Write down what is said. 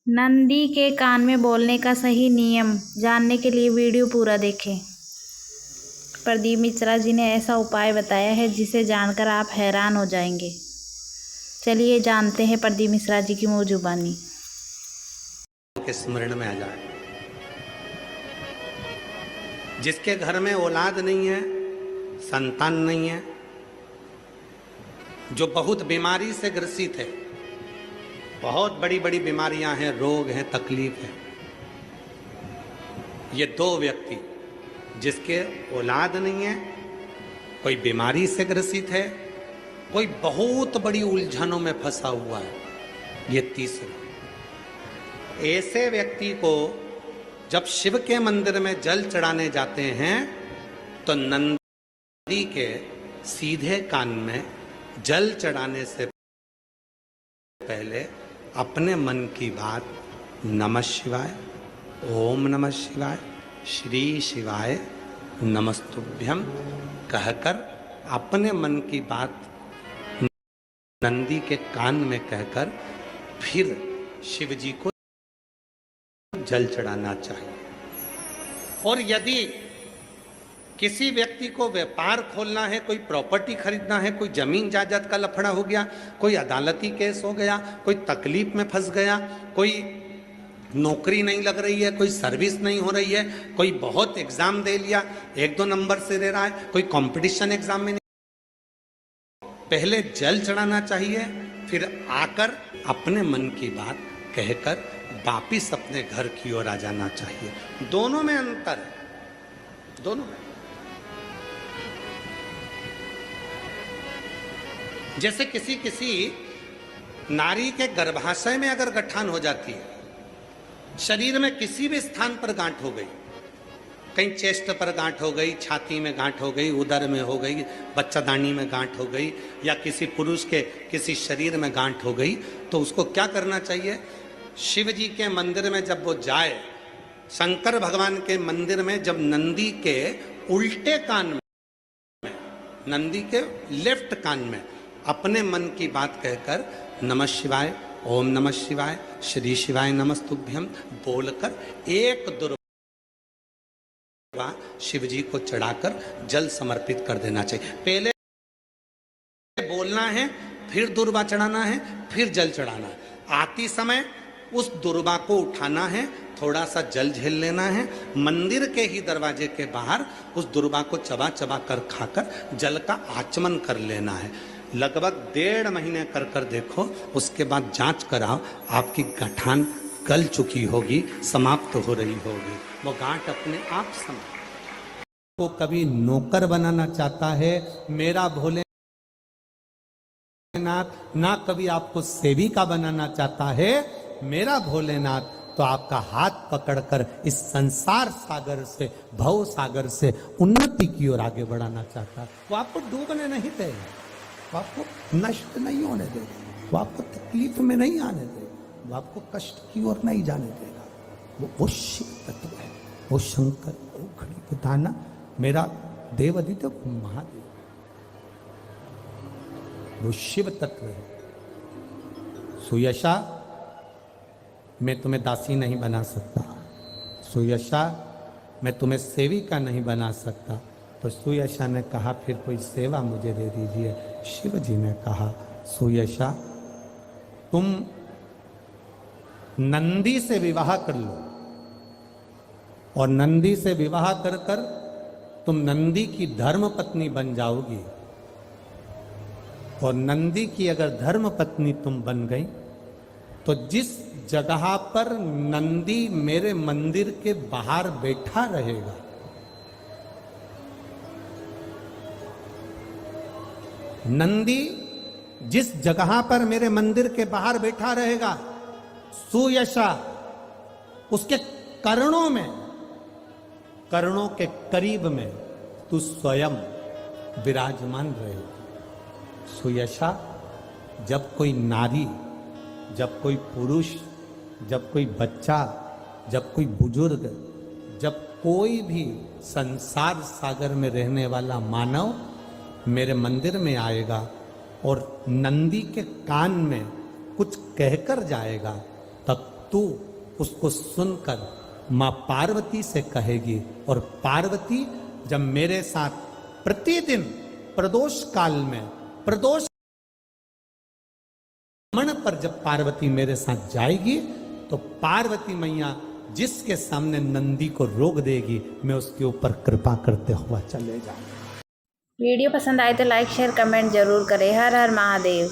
नंदी के कान में बोलने का सही नियम जानने के लिए वीडियो पूरा देखें। प्रदीप मिश्रा जी ने ऐसा उपाय बताया है जिसे जानकर आप हैरान हो जाएंगे। चलिए जानते हैं प्रदीप मिश्रा जी की मुँह जुबानी। के स्मरण में आ जाए। जिसके घर में औलाद नहीं है, संतान नहीं है, जो बहुत बीमारी से ग्रसित है, बहुत बड़ी बड़ी बीमारियां हैं, रोग हैं, तकलीफ है, ये दो व्यक्ति जिसके औलाद नहीं है, कोई बीमारी से ग्रसित है, कोई बहुत बड़ी उलझनों में फंसा हुआ है, ये तीसरा। ऐसे व्यक्ति को जब शिव के मंदिर में जल चढ़ाने जाते हैं तो नंदी के सीधे कान में जल चढ़ाने से पहले अपने मन की बात नमः शिवाय, ओम नमः शिवाय, श्री शिवाय नमस्तुभ्यम कहकर अपने मन की बात नंदी के कान में कहकर फिर शिव जी को जल चढ़ाना चाहिए। और यदि किसी व्यक्ति को व्यापार खोलना है, कोई प्रॉपर्टी खरीदना है, कोई जमीन जायदाद का लफड़ा हो गया, कोई अदालती केस हो गया, कोई तकलीफ में फंस गया, कोई नौकरी नहीं लग रही है, कोई सर्विस नहीं हो रही है, कोई बहुत एग्जाम दे लिया, 1-2 नंबर से दे रहा है, कोई कंपटीशन एग्जाम में नहीं, पहले जल चढ़ाना चाहिए, फिर आकर अपने मन की बात कहकर वापिस अपने घर की ओर आ जाना चाहिए। दोनों में अंतर है, दोनों में। जैसे किसी नारी के गर्भाशय में अगर गठान हो जाती है, शरीर में किसी भी स्थान पर गांठ हो गई, कहीं चेस्ट पर गांठ हो गई, छाती में गांठ हो गई, उदर में हो गई, बच्चादानी में गांठ हो गई, या किसी पुरुष के किसी शरीर में गांठ हो गई, तो उसको क्या करना चाहिए? शिव जी के मंदिर में जब वो जाए, शंकर भगवान के मंदिर में जब नंदी के उल्टे कान में, नंदी के लेफ्ट कान में अपने मन की बात कहकर नमः शिवाय, ओम नमः शिवाय, श्री शिवाय नमस्तुभ्यम बोलकर एक दुर्वा शिव जी को चढ़ाकर जल समर्पित कर देना चाहिए। पहले बोलना है, फिर दुर्वा चढ़ाना है, फिर जल चढ़ाना है। आती समय उस दुर्वा को उठाना है, थोड़ा सा जल झेल लेना है, मंदिर के ही दरवाजे के बाहर उस दुर्वा को चबा चबा कर खाकर जल का आचमन कर लेना है। लगभग 1.5 महीने कर कर देखो, उसके बाद जांच कराओ, आपकी गठान गल चुकी होगी, समाप्त हो रही होगी, वो गांठ अपने आप समाप्त। को कभी नौकर बनाना चाहता है मेरा भोलेनाथ, ना कभी आपको सेविका बनाना चाहता है मेरा भोलेनाथ, तो आपका हाथ पकड़कर इस संसार सागर से, भव सागर से उन्नति की ओर आगे बढ़ाना चाहता है। वो आपको डूबने नहीं देगा, वो आपको नष्ट नहीं होने देगा, वो आपको तकलीफ में नहीं आने देगा, वो आपको कष्ट की ओर नहीं जाने देगा। वो शिव तत्व है, वो शंकर, वो खड़ी पुताना, मेरा देवादित्य महादेव, वो शिव तत्व है। सुयशा, मैं तुम्हें दासी नहीं बना सकता, सुयशा मैं तुम्हें सेविका नहीं बना सकता। तो सुयशा ने कहा फिर कोई सेवा मुझे दे दीजिए। शिव जी ने कहा सुयशा तुम नंदी से विवाह कर लो, और नंदी से विवाह कर कर तुम नंदी की धर्म पत्नी बन जाओगी, और नंदी की अगर धर्म पत्नी तुम बन गई तो जिस जगह पर नंदी मेरे मंदिर के बाहर बैठा रहेगा, नंदी जिस जगह पर मेरे मंदिर के बाहर बैठा रहेगा, सुयशा उसके कर्णों में, कर्णों के करीब में तू स्वयं विराजमान रहेगा। सुयशा, जब कोई नारी, जब कोई पुरुष, जब कोई बच्चा, जब कोई बुजुर्ग, जब कोई भी संसार सागर में रहने वाला मानव मेरे मंदिर में आएगा और नंदी के कान में कुछ कहकर जाएगा, तब तू उसको सुनकर मां पार्वती से कहेगी, और पार्वती जब मेरे साथ प्रतिदिन प्रदोष काल में प्रदोष मन पर जब पार्वती मेरे साथ जाएगी तो पार्वती मैया जिसके सामने नंदी को रोक देगी, मैं उसके ऊपर कृपा करते हुआ चले जाऊंगा। वीडियो पसंद आए तो लाइक शेयर कमेंट जरूर करें। हर हर महादेव।